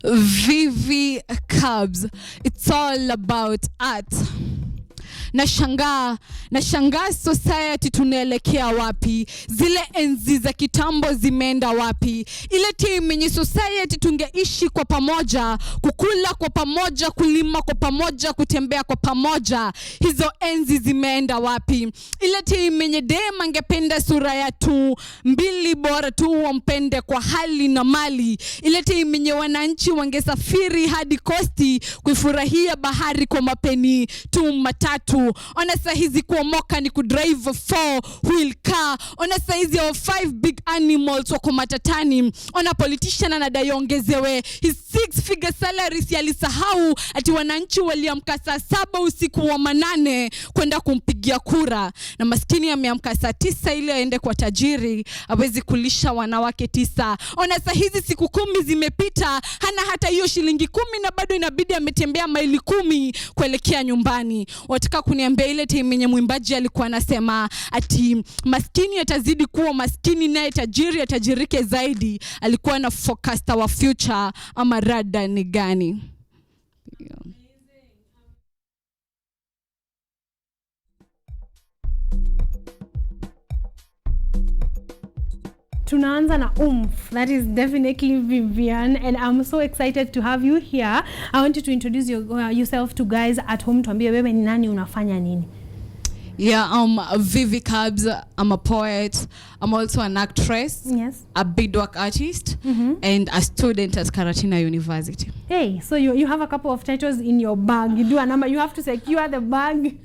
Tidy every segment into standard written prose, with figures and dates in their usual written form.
Vivy, Kabz. It's all about art. Nashangaa society tunaelekea wapi? Zile enzi za kitambo zimeenda wapi? Ile team yenye society tungeishi kwa pamoja, kukula kwa pamoja, kulima kwa pamoja, kutembea kwa pamoja. Hizo enzi zimeenda wapi? Ile team yenye dem angependa sura ya tu mbili bora tu wampende kwa hali na mali. Ile team yenye wananchi wangesafiri hadi kosti kuifurahia bahari kwa mapeni tu matatu. Ona sahizi kuomoka ni kudrive 4-wheel car. Ona sahizi ya 5 big animals wako matatani. Ona politician anadayongezewe his 6-figure salaries yalisahau ati wananchi waliamka saa 7 usiku wa manane kwenda kumpigia kura. Na maskini ameamka saa 9 ili aende kwa tajiri hawezi kulisha wanawake 9. Ona sahizi siku 10 zimepita, hana hata hiyo shilingi 10 na bado inabidi ametembea maili 10 kuelekea nyumbani. Wataka kuniambia ile time yenye mwimbaji alikuwa anasema ati maskini atazidi kuwa maskini naye tajiri atajirike zaidi, alikuwa na forecaster wa future ama rada ni gani? Yeah. Tunaanza na that is definitely Vivian, and I'm so excited to have you here. I want you to introduce yourself to guys at home. Tuambie wewe ni nani, unafanya nini? Yeah, Vivy Kabz. I'm a poet. I'm also an actress. Yes. A beadwork artist, and a student at Karatina University. Hey, so you have a couple of titles in your bag. You do a number. You have to secure the bag.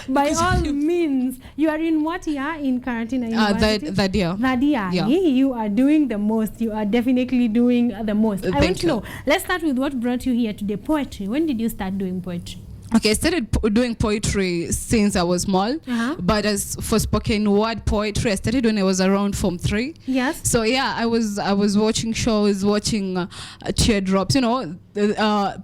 By all means, you are in what year in Karatina University? That year. That year. Yeah. You are doing the most. You are definitely doing the most. I want to know. Thank you. Let's start with what brought you here today. Poetry. When did you start doing poetry? Okay, I started doing poetry since I was small, but as for spoken word poetry, I started when I was around Form 3. Yes. So yeah, I was watching shows, watching teardrops,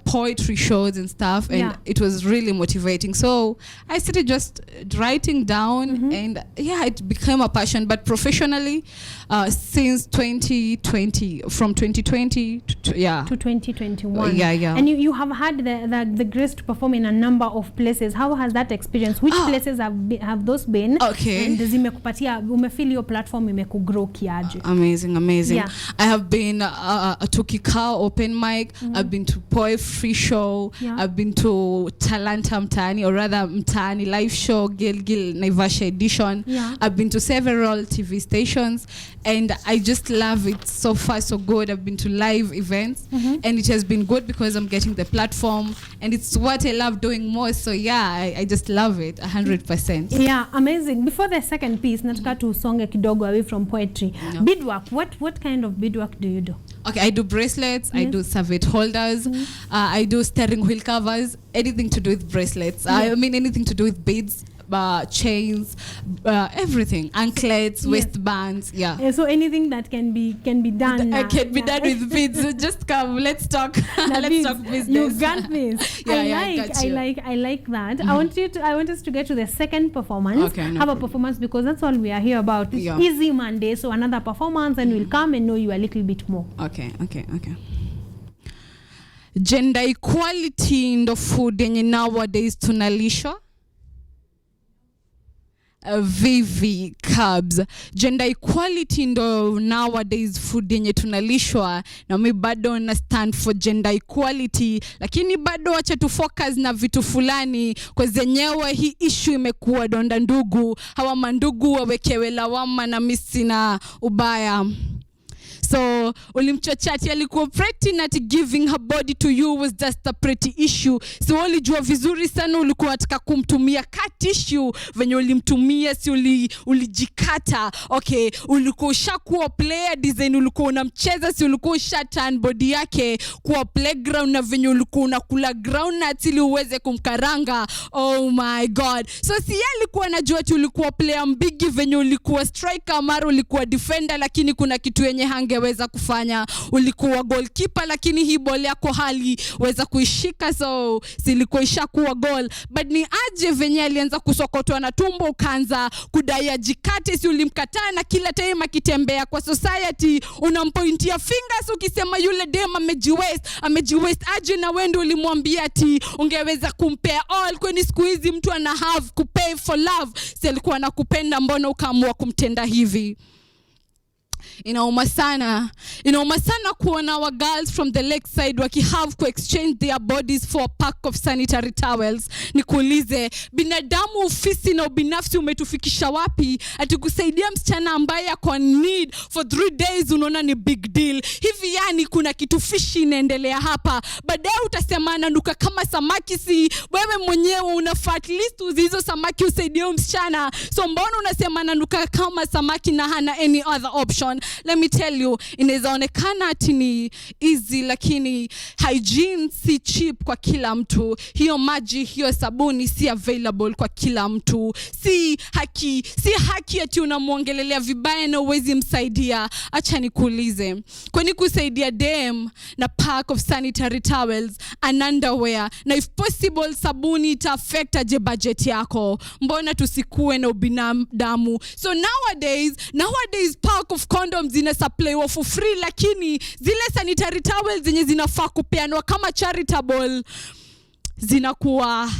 poetry shows and stuff, and it was really motivating. So I started just writing down, and yeah, it became a passion. But professionally, since 2020, from 2020 to 2021. Yeah. And you have had the grace to perform in a number of places. How has that experience? Which places have those been? Okay. And zimekupatia umefeel your platform imekugrow kiaje? Amazing. Yeah. I have been to Kikao open mic. I've been to poetry show. Yeah. I've been to Talanta Mtaani, or rather Mtaani live show, Gilgil Naivasha edition. Yeah. I've been to several TV stations, and I just love it. So far so good. I've been to live events, and it has been good because I'm getting the platform, and it's what I love doing more. So yeah, I just love it 100%. Yeah, amazing. Before the second piece, nataka tusonge kidogo away from poetry. Yeah. Beadwork. What kind of beadwork do you do? Okay, I do bracelets, I do serviette holders, I do steering wheel covers, anything to do with bracelets. I mean anything to do with beads, chains, everything, anklets, waistbands, So anything that can be done. Can be done with beads. Just come, let's talk. Let's talk business. You got this. I like that. I want us to get to the second performance. Okay, no have a performance, because that's all we are here about. It's Easy Monday, so another performance, and we'll come and know you a little bit more. Okay. Gender equality ndo food yenye nowadays tunalishwa. Vivy Kabz. Gender equality ndo nowadays food yenye tunalishwa, na mi bado na stand for gender equality, lakini bado acha tu focus na vitu fulani, kwa zenyewe hii issue imekuwa donda ndugu. Hawa mandugu wawekewe lawama na misi na ubaya. So ulimchochati alikuwa pregnant, at giving her body to you was just a pretty issue. So ulijua vizuri sana ulikuwa ataka kumtumia cut tissue, venye ulimtumia si ulijikata. Okay, ulikuwa ushakuwa player design, ulikuwa unamcheza, si ulikuwa ushaturn body yake kuwa playground, na venye ulikuwa unakula groundnuts ili uweze kumkaranga. Oh my god. So si alikuwa anajua tu ulikuwa player mbigi, venye ulikuwa striker mara ulikuwa defender, lakini kuna kitu yenye hange ungeweza kufanya. Ulikuwa goalkeeper lakini hii ball yako haliweza kuishika, so silikuwa ishakuwa goal. But ni aje venye alianza kusokotwa na tumbo ukaanza kudai ajikate, si ulimkataa na kila time akitembea kwa society unampointia fingers ukisema yule dem amejiwaste aje, na wewe ndio ulimwambia ati ungeweza kumpea all, kwani siku hizi mtu ana have kupay for love. Si alikuwa anakupenda, mbona ukaamua kumtenda hivi? Inauma sana kuona our girls from the lakeside have to exchange their bodies for a pack of sanitary towels. Nikuulize, binadamu ufisi na ubinafsi umetufikisha wapi? Atikusaidia msichana ambaye ako need for 3 days unaona ni big deal hivi? Yani kuna kitu fishi inaendelea hapa. Baadaye utasema ananuka kama samaki. Si wewe mwenyewe unafaa at least hizo samaki usaidie msichana, so mbona unasema ananuka kama samaki na hana any other option? Let me tell you, inawezaonekana ati ni easy, lakini hygiene si cheap kwa kila mtu. Hiyo maji, hiyo sabuni si available kwa kila mtu. Si haki ati unamuongelelea vibaya na uwezi msaidia. Acha nikuulize, kwani kusaidia dem na pack of sanitary towels and underwear na if possible sabuni ita affect aje budget yako? Mbona tusikue na ubinadamu? So nowadays pack of condoms zina supply for free, lakini zile sanitary towels zenye zinafaa kupeanwa kama charitable zinakuwa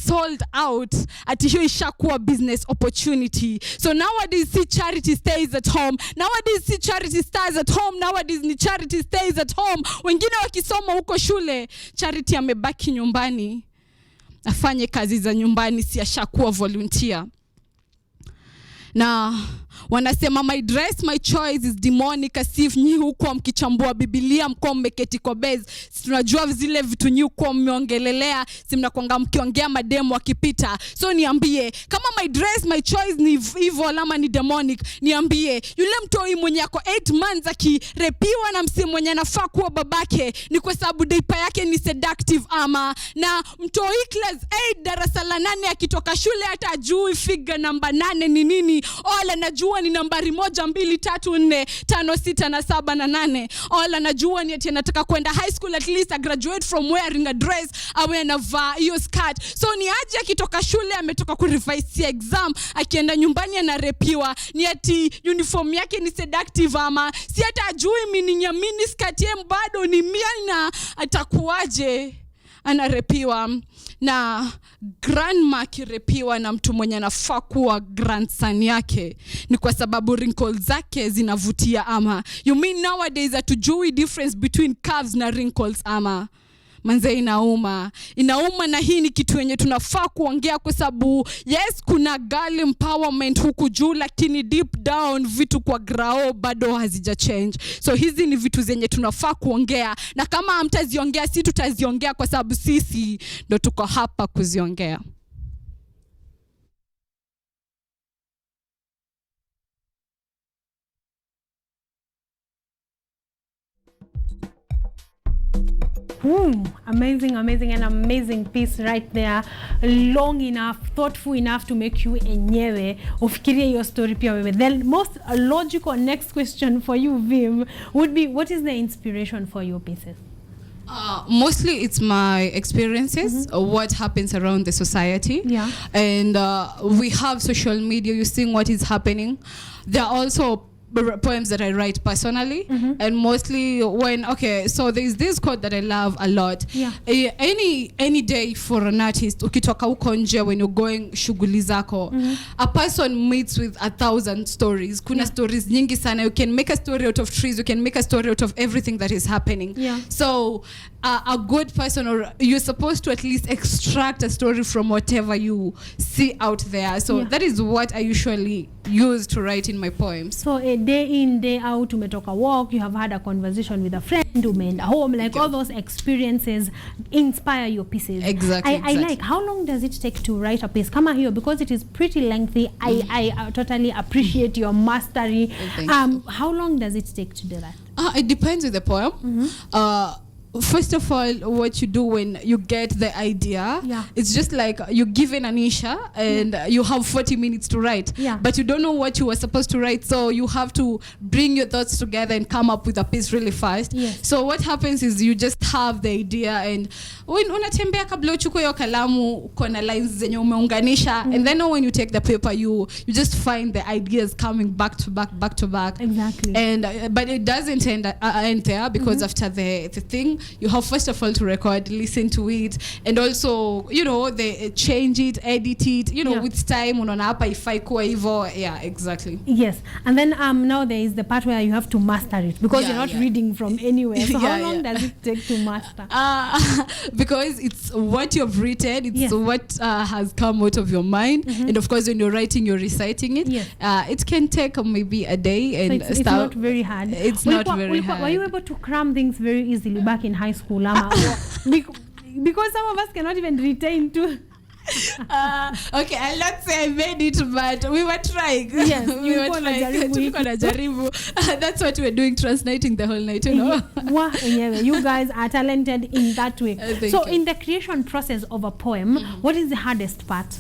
sold out. Ati hiyo ishakuwa business opportunity. So nowadays see charity stays at home. Nowadays ni charity stays at home. Wengine wakisoma huko shule, charity amebaki nyumbani afanye kazi za nyumbani, si ashakuwa volunteer. Na wanasema my dress my choice is demonic, asif nyi huko mkichambua Biblia mko mmeketi kwa Kabz. Tunajua zile vitu nyi huko mmeongelelea, si mnakwanga mkiongea mademo wakipita. So niambie, kama my dress my choice ni evil ama ni demonic, niambie yule mtoi mwenye ako 8 months akirepiwa na msimu mwenye anafaa kuwa babake ni kwa sababu diaper yake ni seductive ama? Na mtoi class 8 darasa la 8 akitoka shule hata ajui figure namba 8 ni nini? Ola najua ni nambari 1 2 3 4 5 6 na 7 na 8. Ola najua ni ati anataka kwenda high school, at least graduate from wearing a dress awe anavaa hiyo skirt. So ni aje akitoka shule ametoka ku revise exam akienda nyumbani anarepiwa, ni ati uniform yake ni seductive ama? Si hata ajui meaning ya mini skirt yem bado ni miana, atakuaje anarepiwa? Na grandma kirepiwa na mtu mwenye anafaa kuwa grandson yake ni kwa sababu wrinkles zake zinavutia ama? You mean nowadays hatujui difference between curves na wrinkles ama? Manze inauma, na hii ni kitu yenye tunafaa kuongea kwa sababu yes kuna girl empowerment huku juu, lakini deep down vitu kwa grao bado hazija change. So hizi ni vitu zenye tunafaa kuongea, na kama hamtaziongea si tutaziongea kwa sababu sisi ndo tuko hapa kuziongea. Amazing piece right there. Long enough, thoughtful enough to make you enyewe ufikirie your story pia wewe. The most logical next question for you, Viv, would be what is the inspiration for your pieces? Mostly it's my experiences, what happens around the society. Yeah. And we have social media, you seeing what is happening. There are also poems that I write personally, and mostly when so there's this quote that I love a lot. Yeah. Any day for an artist, ukitoka uko nje when you're going shughuli zako, a person meets with 1,000 stories. Kuna stories nyingi sana. You can make a story out of trees, you can make a story out of everything that is happening. Yeah. So a good person, or you're supposed to at least extract a story from whatever you see out there. So that is what I usually use to write in my poems. So a day in, day out, umetoka walk, you have had a conversation with a friend, umeenda home, like all those experiences inspire your pieces. Exactly. I like, how long does it take to write a piece? Kama hiyo, because it is pretty lengthy. I totally appreciate your mastery. How long does it take to do that? It depends with the poem. first of all, what you do when you get the idea, it's just like you're given an issue and you have 40 minutes to write, but you don't know what you were supposed to write, so you have to bring your thoughts together and come up with a piece really fast. So what happens is you just have the idea, and when unatembea kabla uchukue hiyo kalamu uko na lines zenye umeunganisha, and then when you take the paper you just find the ideas coming back to back. Exactly. And but it doesn't end there, because after the thing, you have first of all to record, listen to it, and also, you know, they change it, edit it, you know, with time unaona hapa ifai kuwa hivyo. Exactly. Yes. And then now there is the part where you have to master it, because you're not reading from anywhere. So how long does it take to master? Because it's what you've written, it's what has come out of your mind, and of course when you're writing, you're reciting it. It can take maybe a day, and so it's not very hard. It's not very hard. Were you able to cram things very easily back in high school? Because some of us cannot even retain two. Okay, I'll not say I made it, but we were trying. Yes, we were trying. That's what we're doing, translating the whole night, you know. You guys are talented in that way. So in the creation process of a poem, what is the hardest part?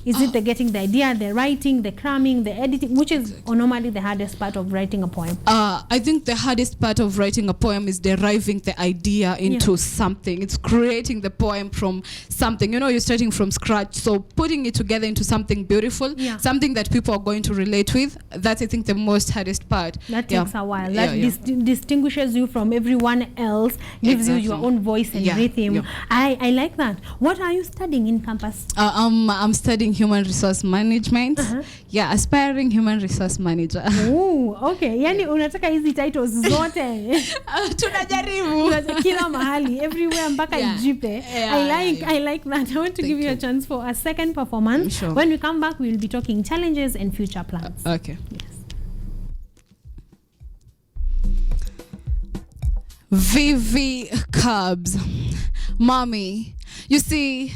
Is it the getting the idea, the writing, the cramming, the editing, which is normally the hardest part of writing a poem? I think the hardest part of writing a poem is deriving the idea into something. It's creating the poem from something. You know, you're starting from scratch. So putting it together into something beautiful, something that people are going to relate with, that's, I think, the most hardest part. That takes a while. That distinguishes you from everyone else, gives you your own voice and rhythm. I like that. What are you studying in campus? I'm studying human resource management. Aspiring human resource manager. Okay. Yani unataka hizi titles zote. Tunajaribu. Kila mahali, everywhere mpaka ijipe. I like that. I want to give you a chance for a second performance. Sure. When we come back, we will be talking challenges and future plans. Okay. Yes. Vivy, Kabz. Mommy, you see,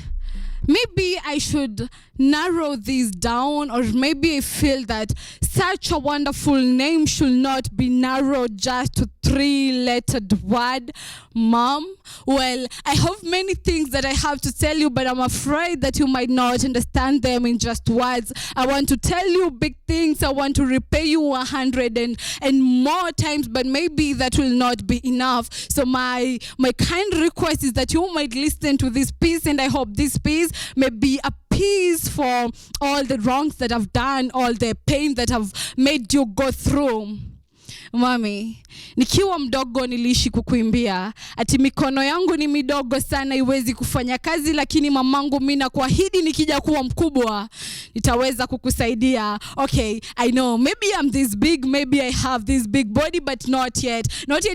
maybe I should narrow these down, or maybe I feel that such a wonderful name should not be narrowed just to 3-lettered word, Mom. Well, I have many things that I have to tell you, but I'm afraid that you might not understand them in just words. I want to tell you big things. I want to repay you 100 and more times, but maybe that will not be enough. So my kind request is that you might listen to this piece, and I hope this piece may be a peace for all the wrongs that I've done, all the pain that I've made you go through. Mami, nikiwa mdogo niliishi kukuimbia, ati mikono yangu ni midogo sana iwezi kufanya kazi, lakini mamangu mimi nakuahidi nikija kuwa mkubwa nitaweza kukusaidia. Okay, I know maybe I'm this big, maybe I have this big body, but not yet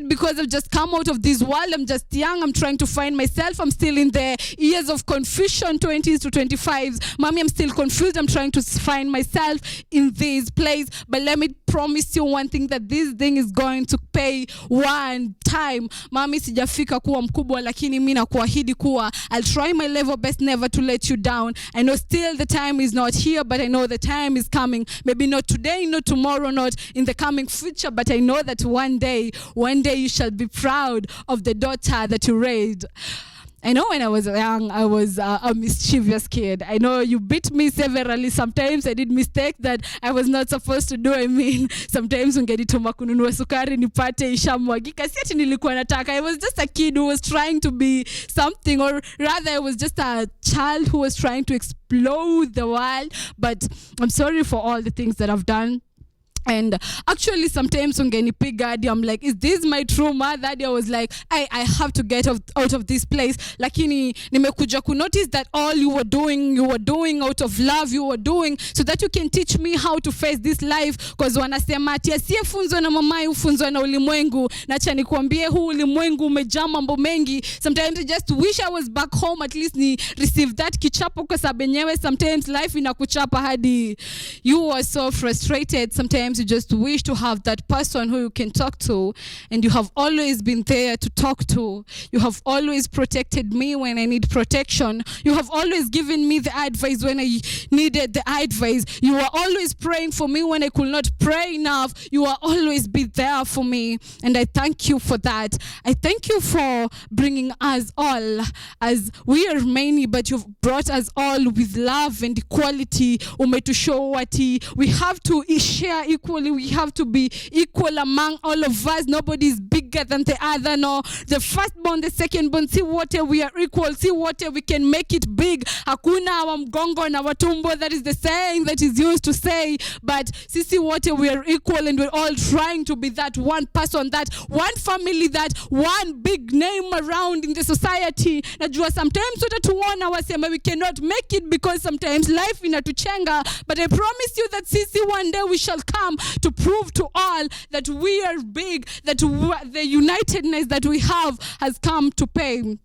because I've just come out of this world. I'm just young, I'm trying to find myself. I'm still in the years of confusion, 20s to 25s. Mommy, I'm still confused. I'm trying to find myself in this place, but let me promise you one thing, that this thing is going to pay one time. Mami, sijafika kuwa mkubwa, lakini mimi nakuahidi kuwa I'll try my level best never to let you down. I know still the time is not here, but I know the time is coming. Maybe not today, not tomorrow, not in the coming future, but I know that one day you shall be proud of the daughter that you raised. I know when I was young, I was a mischievous kid. I know you beat me severally. Sometimes I did mistake that I was not supposed to do. I mean, sometimes ungenituma kununua sukari nipate ishamwagika. Si ati nilikuwa nataka. I was just a kid who was trying to be something, or rather I was just a child who was trying to explode the world. But I'm sorry for all the things that I've done. And actually sometimes ungenipiga hadi I'm like, is this my true mother? I was like, I have to get out of this place. Lakini nimekuja ku notice that all you were doing out of love, you were doing so that you can teach me how to face this life. Because wanasema ati asiyefunzwa na mamaye hufunzwa na ulimwengu. Nacha nikuambie huu ulimwengu umejaa mambo mengi. Sometimes I just wish I was back home, at least ni receive that kichapo, kwa sababu yenyewe sometimes life inakuchapa hadi you are so frustrated. Sometimes sometimes you just wish to have that person who you can talk to, and you have always been there to talk to. You have always protected me when I need protection. You have always given me the advice when I needed the advice. You are always praying for me when I could not pray enough. You are always be there for me, and I thank you for that. I thank you for bringing us all, as we are many, but you've brought us all with love and equality. Umetushowati. We have to share equally. We have to be equal among all of us. Nobody is bigger than the other. No, the firstborn, the secondborn, see what we are equal. See what we can make it big. Hakuna wa mgongo na watumbo. That is the saying that is used to say. But see what we are equal, and we're all trying to be that one person, that one family, that one big name around in the society. Najua sometimes tutatuona wasema we cannot make it because sometimes life inatuchenga, but I promise you that sisi one day we shall come to prove to all that we are big, that the unitedness that we have has come to pay.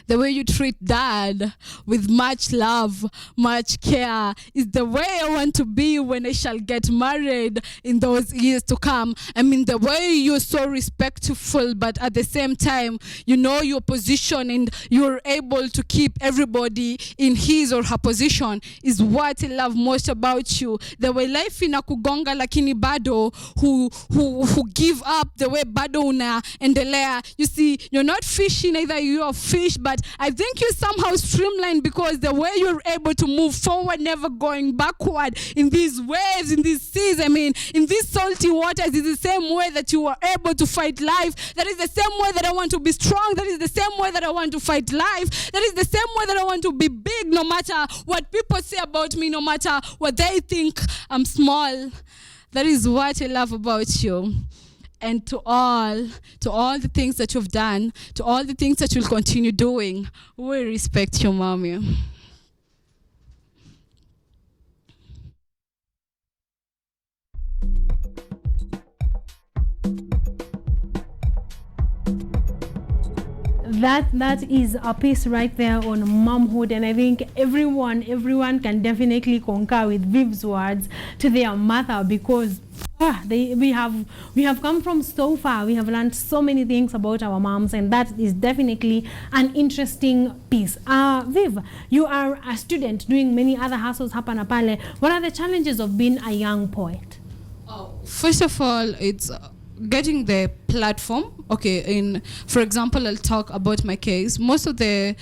The way you treat dad with much love, much care, is the way I want to be when I shall get married in those years to come. I mean, the way you're so respectful, but at the same time, you know your position and you're able to keep everybody in his or her position is what I love most about you. The way life inakugonga lakini bado who give up, the way bado unaendelea. You see, you're not fishing, either you are fish, but I think you somehow streamlined, because the way you're able to move forward, never going backward in these waves, in these seas, I mean, in these salty waters, is the same way that you are able to fight life. That is the same way that I want to be strong. That is the same way that I want to fight life. That is the same way that I want to be big, no matter what people say about me, no matter what they think I'm small. That is what I love about you. And to all the things that you've done, to all the things that you'll continue doing, we respect you, mommy. That is a piece right there on momhood, and I think everyone can definitely concur with Viv's words to their mother, because we have come from so far. We have learned so many things about our moms, and that is definitely an interesting piece. Viv, you are a student doing many other hustles hapa na pale. What are the challenges of being a young poet? First of all, it's getting the platform. Okay, for example, I'll talk about my case. Most of the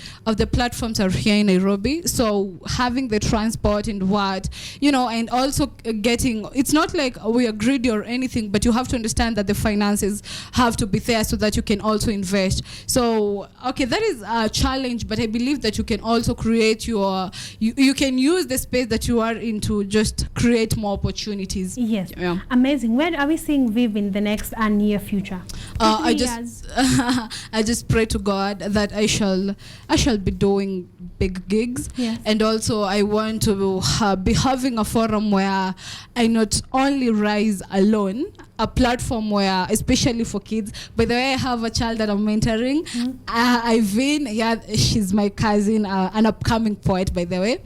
platforms are here in Nairobi, so having the transport and and also getting, it's not like we are greedy or anything, but you have to understand that the finances have to be there so that you can also invest. So okay, that is a challenge, but I believe that you can also create you can use the space that you are in to just create more opportunities. Yes. Yeah. Amazing. Where are we seeing Viv in the next and near future? I just pray to God that I shall be doing big gigs. Yes. And also I want to be having a forum where I not only rise alone, a platform where, especially for kids. By the way, I have a child that I'm mentoring. Ivin, she's my cousin, an upcoming poet, by the way.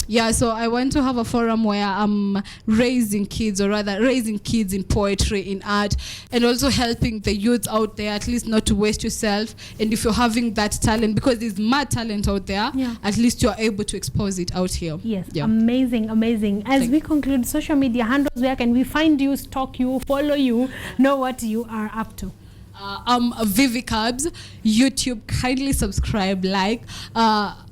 Yeah, so I want to have a forum where I'm raising kids, or rather raising kids in poetry, in art, and also helping the youth out there, at least not to waste yourself. And if you're having that talent, because there's mad talent out there, at least you're able to expose it out here. Yes, amazing. As we conclude, social media handles, where can we find you, stalk you, follow you, know what you are up to? I'm Vivy Kabz. YouTube, kindly subscribe, like.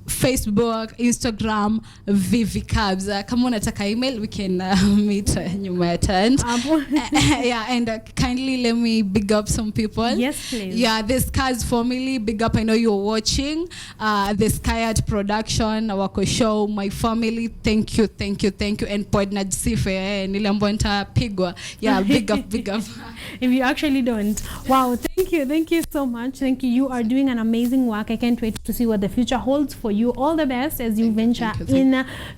Facebook, Instagram, Vivy Kabz. Kama unataka email, we can meet nyuma ya tent. Yeah, and kindly let me big up some people. Yes, please. Yeah, the Skaz family, big up. I know you're watching. The Sky Art Production, Wako Show, my family. Thank you. And Poet Najisife, niliambiwa nitapigwa. Yeah, big up. If you actually don't. Wow, thank you so much. Thank you. You are doing an amazing work. I can't wait to see what the future holds for you. All the best as you venture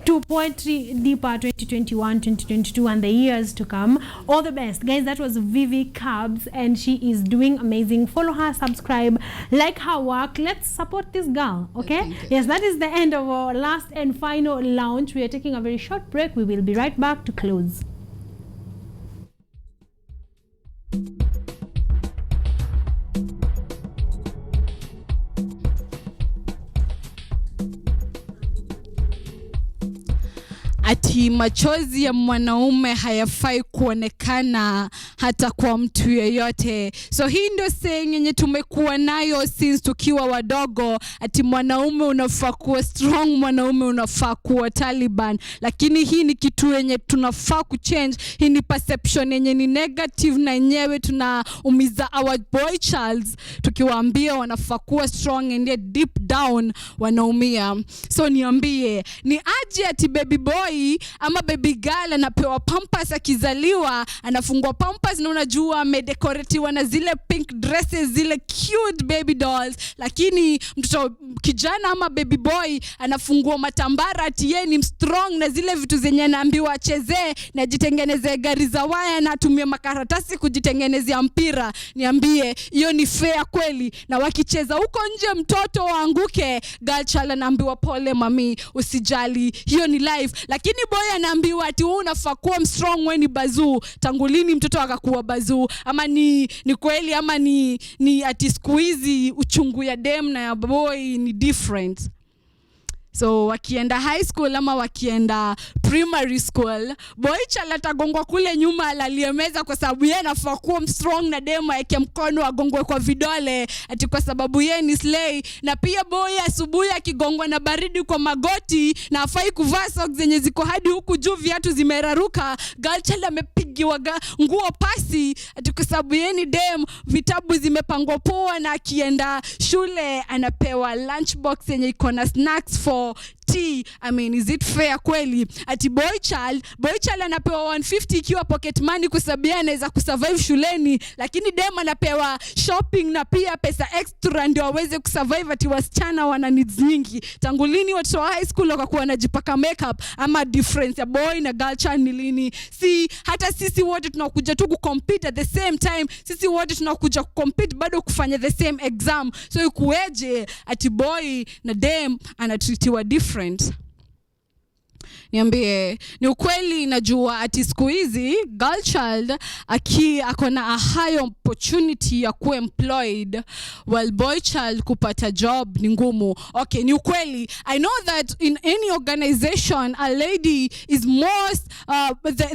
to Poetry Deeper 2021, 2022 and the years to come. All the best. Guys, that was Vivy Kabz, and she is doing amazing. Follow her, subscribe, like her work. Let's support this girl, okay? Yes, that is the end of our last and final launch. We are taking a very short break. We will be right back to close. ati machozi ya mwanaume hayafai kuonekana hata kwa mtu yeyote. So hii ndio saying yenye tumekuwa nayo since tukiwa wadogo, ati mwanaume unafaa kuwa strong, mwanaume unafaa kuwa Taliban. Lakini hii ni kitu yenye tunafaa kuchange. Hii ni perception yenye ni negative, na yenyewe tunaumiza our boy childs tukiwaambia wanafaa kuwa strong, and yet deep down wanaumia. So niambie, ni aje ati baby boy ama baby girl anapewa pampers akizaliwa, anafungwa pampers na unajua amedecoratiwa na zile pink dresses, zile cute baby dolls, lakini mtoto kijana ama baby boy anafungua matambara ati yeye ni strong na zile vitu zenye anaambiwa achezee na jitengenezee gari za waya na atumie makaratasi kujitengenezea mpira. Niambie, hiyo ni fair kweli? Na wakicheza huko nje mtoto waanguke, girl child anaambiwa pole mami, usijali, hiyo ni life. Lakini boy anaambiwa ati wewe unafaa kuwa strong, wewe ni bazoo. Tangu lini mtoto akakuwa bazoo? Ama ni kweli ama ni ati siku hizi uchungu ya dem na ya boy ni different? So wakienda high school ama wakienda primary school, boy child atagongwa kule nyuma alaliemeza kwa sababu yeye anafaa kuwa strong, na demo yake mkono agongwe kwa vidole ati kwa sababu yeye ni slay. Na pia boy asubuhi akigongwa na baridi kwa magoti na afai kuvaa socks zenye ziko hadi huku juu, viatu zimeraruka, girl child amepigiwa nguo pasi ati kwa sababu yeye ni dem, vitabu zimepangwa poa, na akienda shule anapewa lunchbox yenye iko na snacks for tea. I mean, is it fair kweli? Ati boy child anapewa 150 ikiwa pocket money kwa sababu yeye anaweza kusurvive shuleni, lakini dem anapewa shopping na pia pesa extra ndio aweze kusurvive. Ati wasichana wana needs nyingi. Tangu lini watu wa high school wakakuwa wanajipaka makeup? Ama difference ya boy na girl child ni lini? Si hata sisi wote tunakuja tu kucompete at the same time, sisi wote tunakuja kucompete bado kufanya the same exam. So ikueje ati boy na dem anatreatiwa different? Niambie, ni ukweli najua ati siku hizi girl child akona a high opportunity ya kuwa employed, while boy child kupata job ni ngumu. Okay, ni ukweli. I know that in any organization a lady is most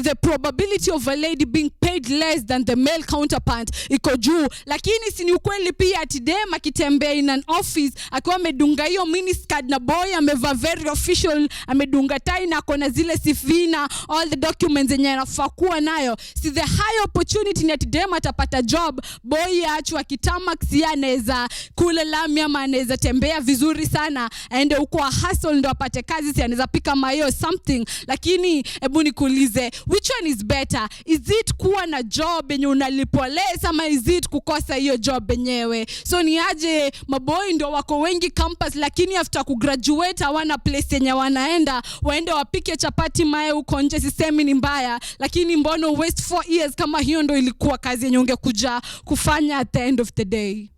the probability of a lady being paid less than the male counterpart iko juu. Lakini si ni ukweli pia ati dem akitembea in an office akiwa amedunga hiyo mini skirt na boy amevaa very official, amedunga tie na kona zile CV na all the documents zenye anafaa kuwa nayo, si the high opportunity ni ati dem atapata job, boy aachwa kitamax, anaweza kula lami ama anaweza tembea vizuri sana aende huko hustle ndo apate kazi, si anaweza pika mayo something. Lakini hebu nikuulize, which one is better? Is it kuwa na job yenye unalipwa less, ama is it kukosa hiyo job yenyewe? So ni aje maboy ndio wako wengi campus, lakini after kugraduate hawana place yenye wanaenda, waende wapike chapati mae huko nje. Sisemi ni mbaya, lakini mbona waste 4 years kama hiyo ndio ilikuwa kazi yenye ungekuja kufanya at the end of the day?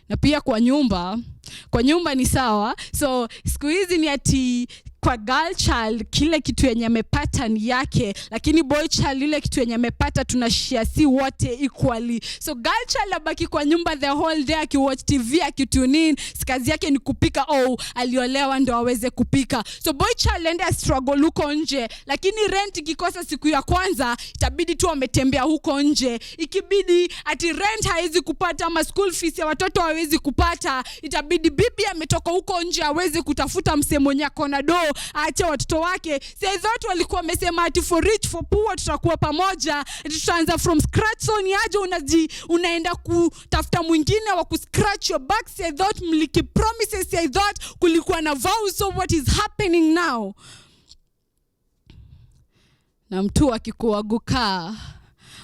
Na pia kwa nyumba ni sawa. So siku hizi ni ati kwa girl child kile kitu yenye amepata ni yake, lakini boy child ile kitu yenye amepata tunashare si wote equally. So girl child abaki kwa nyumba the whole day akiwatch TV akitune in, kazi yake ni kupika, aliolewa ndio aweze kupika. So boy child ende struggle huko nje, lakini rent ikikosa siku ya kwanza itabidi tu ametembea huko nje. Ikibidi ati rent haizi kupata ama school fees ya watoto hawezi kupata, itabidi bibi ametoka huko nje aweze kutafuta msemo nyako na do aache watoto wake. Say zote walikuwa wamesema ati for rich for poor tutakuwa pamoja, tutaanza from scratch. So ni aje unaenda kutafuta mwingine wa kuscratch your back? Say thought mliki promises, say thought kulikuwa na vows. So what is happening now? Na mtu akikuaguka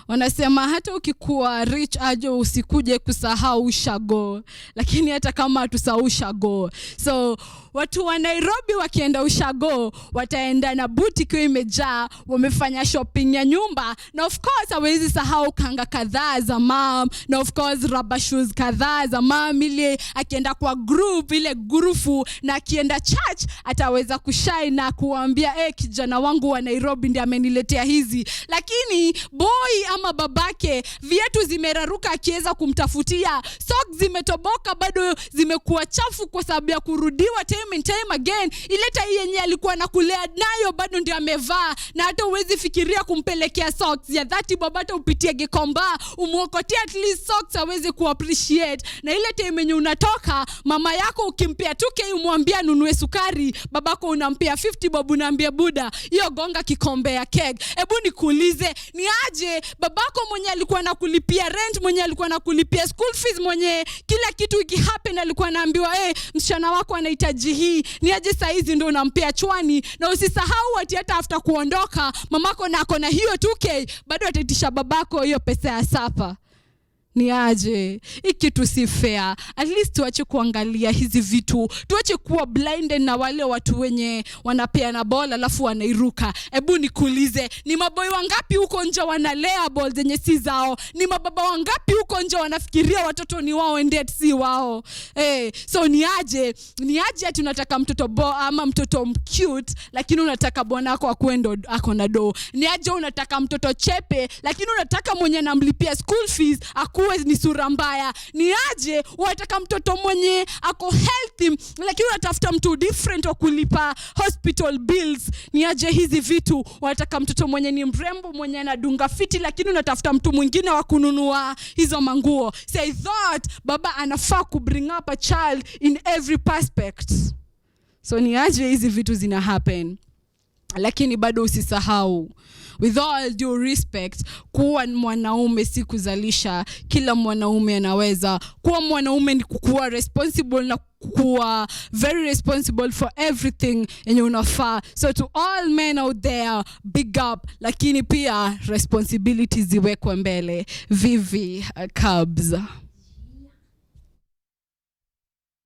wanasema hata ukikuwa rich ajo usikuje kusahau ushago, lakini hata kama tusahau ushago. So watu wa Nairobi wakienda ushago wataenda na buti kwa imejaa, wamefanya shopping ya nyumba, na of course hawezi sahau kanga kadhaa za mom, na of course rubber shoes kadhaa za mom, ile akienda kwa group ile gurufu, na akienda church ataweza kushine na kuambia kijana wangu wa Nairobi ndiye ameniletea hizi. Lakini boy kama babake, viatu zimeraruka akiweza kumtafutia, socks zimetoboka bado zimekuwa chafu kwa sababu ya kurudiwa time and time again. Ile tai yenye alikuwa anakulea nayo bado ndio amevaa, na hata uwezi fikiria kumpelekea socks ya dhati. Babata upitie Gikomba umuokotie at least socks aweze kuappreciate. Na ile time yenye unatoka, mama yako ukimpea 2K umwambia nunue sukari, babako unampea 50 babu, unaambia buda hiyo gonga kikombe ya keg. Hebu nikuulize, ni aje babako mwenye alikuwa anakulipia rent, mwenye alikuwa anakulipia school fees, mwenye kila kitu ikihappen alikuwa anaambiwa msichana wako anahitaji hii, ni aje saa hizi ndio unampea chwani? Na usisahau ati hata after kuondoka mamako nako na hiyo 2K bado ataitisha babako hiyo pesa ya sapa. Ni aje? Hiki kitu si fair. At least tuache kuangalia hizi vitu, tuache kuwa blinded na wale watu wenye wanapeana bola alafu wanairuka. Hebu nikuulize, ni maboy wangapi huko nje wanalea ball zenye si zao? Ni mababa wangapi huko nje wanafikiria watoto ni wao and si wao? So ni aje tunataka mtoto ama mtoto cute lakini unataka bwanako akwendo ako na do? Ni aje unataka mtoto chepe lakini unataka mwenye anamlipia school fees akuwe ni sura mbaya? Ni aje unataka mtoto mwenye ako healthy lakini unatafuta mtu different wa kulipa hospital bills? Ni aje hizi vitu? Unataka mtoto mwenye ni mrembo, mwenye anadunga fiti, lakini unatafuta mtu mwingine wa kununua hizo manguo. Say that baba anafaa ku bring up a child in every perspect. So ni aje hizi vitu zina happen? Lakini bado usisahau, with all due respect, kuwa mwanaume si kuzalisha. Kila mwanaume anaweza kuwa mwanaume, ni kuwa responsible na kuwa very responsible for everything yenye unafaa. So to all men out there, big up, lakini pia responsibilities ziwekwe mbele. Vivy, Kabz.